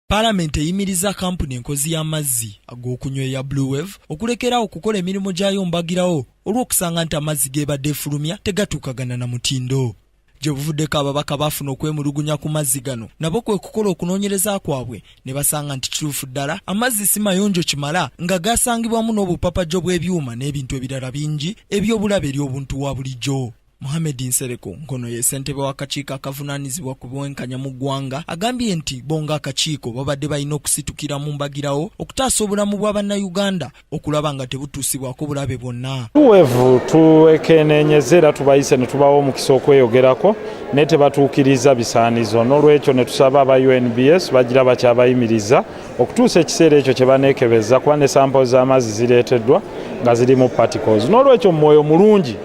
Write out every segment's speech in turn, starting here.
Parliament eyimiriza kampuni enkozi y'amazzi ag'okunywa ya Blue Wave okulekera okukola emirimu gyayo mbagirawo olw'okusanga nti amazzi geebadde efulumya tegatuukagana na mutindo. Gye buvuddeko ababaka bafuna okwemulugunya ku mazzi gano nabo kwe kukola okunoonyereza kwabwe ne basanga nti kituufu ddala amazzi si mayonjo kimala nga gaasangibwamu n'obupapajjo bw'ebyuma n'ebintu ebirala bingi eby'obulabe eri obuntu wa bulijjo. Mohamed Nsereko nkono ye ssentebe w'akakiiko akavunaanyizibwa ku bwenkanya mu ggwanga agambye nti bonga akakiiko babadde balina okusitukira mu mbagirawo okutaasa obulamu bwa bannayuganda okulaba nga tebutuusibwako bulabe bwonna. Tuweevu tuwekeneenyezera tubayise ne tubawo omukisa okweyogerako naye tebatuukiriza bisaanizo n'olwekyo ne tusaba aba UNBS bagira bakyabayimiriza okutuusa ekiseera ekyo kye baneekebeza kuba ne sampo z'amazzi zireeteddwa nga zirimu particles n'olwekyo mu mwoyo mulungi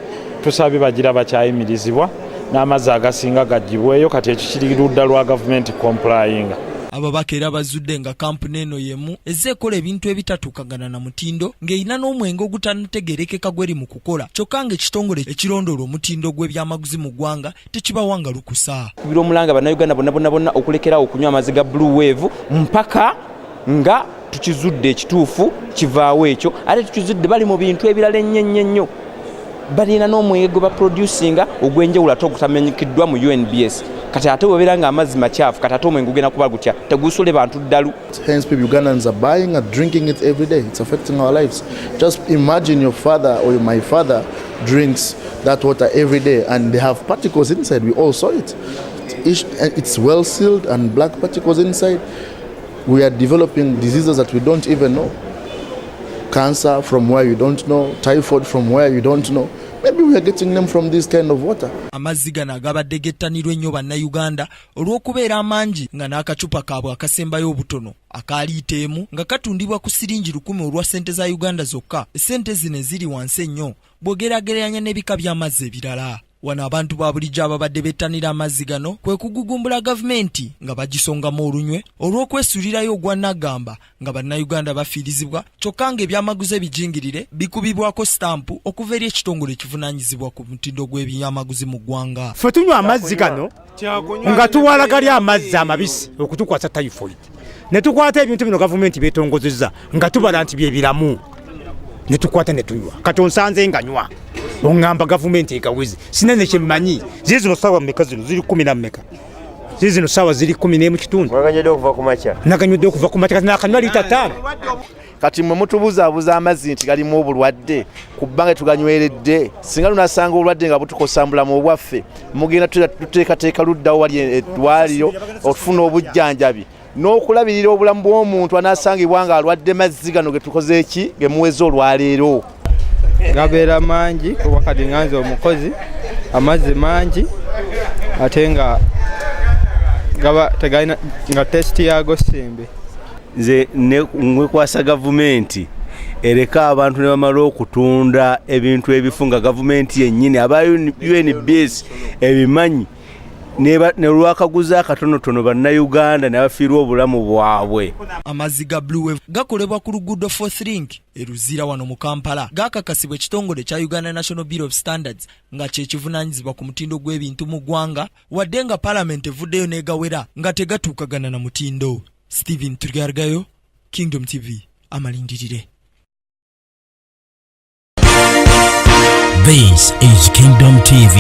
tusabye bagira bakyayimirizibwa n'amazzi agasinga gagibweyo kati ekyo kiri ludda lwa gavumenti complyinga. Ababaka era bazudde nga kampuni eno yemu ezze ekola ebintu ebitatuukagana na mutindo ng'erina n'omwenge ogutanategeerekeka gweri mu kukola kyokka ng'ekitongole ekirondoola omutindo gw'ebyamaguzi mu ggwanga tekibawanga lukusa. Kubira omulanga bannayuganda bonna okulekerawo okunywa amazzi ga Blue Wave mpaka nga tukizudde ekituufu kivaawo ekyo ate tukizudde bali mu bintu ebirala ennyo balina n'omwenge gwe baproducinga ogw'enjawulo ate ogutamenyikiddwa mu UNBS kati ate webeera nga amazzi makyafu kati ate omwenge gugenda kuba gutya tegusule bantu ddalu. Hence people Ugandans are buying and drinking it every day. It's affecting our lives. Just imagine your father or my father drinks that water every day and they have particles inside. We all saw it. It's well sealed and black particles inside. We are developing diseases that we don't even know. Cancer from where you don't know, typhoid from where you don't know. Maybe we are getting them from this kind of water. Amazzi gano agabadde gettanirwa ennyo bannayuganda olw'okubeera amangi nga n'akacupa kaabwe akasembayo obutono aka liita emu nga katundibwa ku siringi 10 olwa ssente za Uganda zokka. Ssente zino ziri wansi ennyo bw'ogeraageranya n'ebika by'amazzi ebirala. Wano abantu ba bulijjo ababadde bettanira amazzi gano kwe kugugumbula gavumenti nga bagisongamu olunywe olw'okwesulirayo ogwa Nagamba nga bannayuganda bafiirizibwa kyokka ng'ebyamaguzi ebijingirire bikubibwako stampu okuva eri ekitongole ekivunaanyizibwa ku mutindo gw'ebyamaguzi mu ggwanga. Ffe tunywa amazzi gano nga tuwalagali amazzi amabisi okutukwasa typhoid ne tukwata ebintu bino gavumenti beetongozezza nga tubala nti bye biramu ne tukwata ne tunywa kati onsanze nga nywa ongamba gavumenti ekawezi sinene kyemmanyi zino sawa mmeka zino ziri 10 na mmeka zino sawa ziri 10 mu kitundu naganyedde okuva ku makya kati nakanywa lita 5 kati mwe mutubuzabuza amazzi nti galimu obulwadde ku bbanga tuganyweredde singa lunasanga obulwadde nga butukosambula mu bwaffe mugenda tuteekateeka luddawo wali eddwaliro okufuna obujjanjabi n'okulabirira obulamu bw'omuntu anaasangibwa nga alwadde mazzi gano ge tukoze eki ge muweze olwaleero. Gabeera mangi kuba kati nganze omukozi amazzi mangi ate nga gaba tegalina nga testi yago simbi. Nze mwekwasa gavumenti ereka abantu ne bamala okutunda ebintu ebifunga gavumenti yennyini aba UNBS ebimanyi ne lwakaguza akatonotono bannayuganda ne bafiirwa obulamu bwabwe. Amazzi ga Blue Wave gakolebwa ku luguudo Fourth Link eruzira wano mu Kampala gaakakasibwa ekitongole kya Uganda National Bureau of Standards nga kye kivunaanyizibwa ku mutindo gw'ebintu mu ggwanga wadde nga Parliament evuddeyo n'egawera nga tegatuukagana na mutindo. Stephen Turyargayo, Kingdom TV, amalindirire. This is Kingdom TV.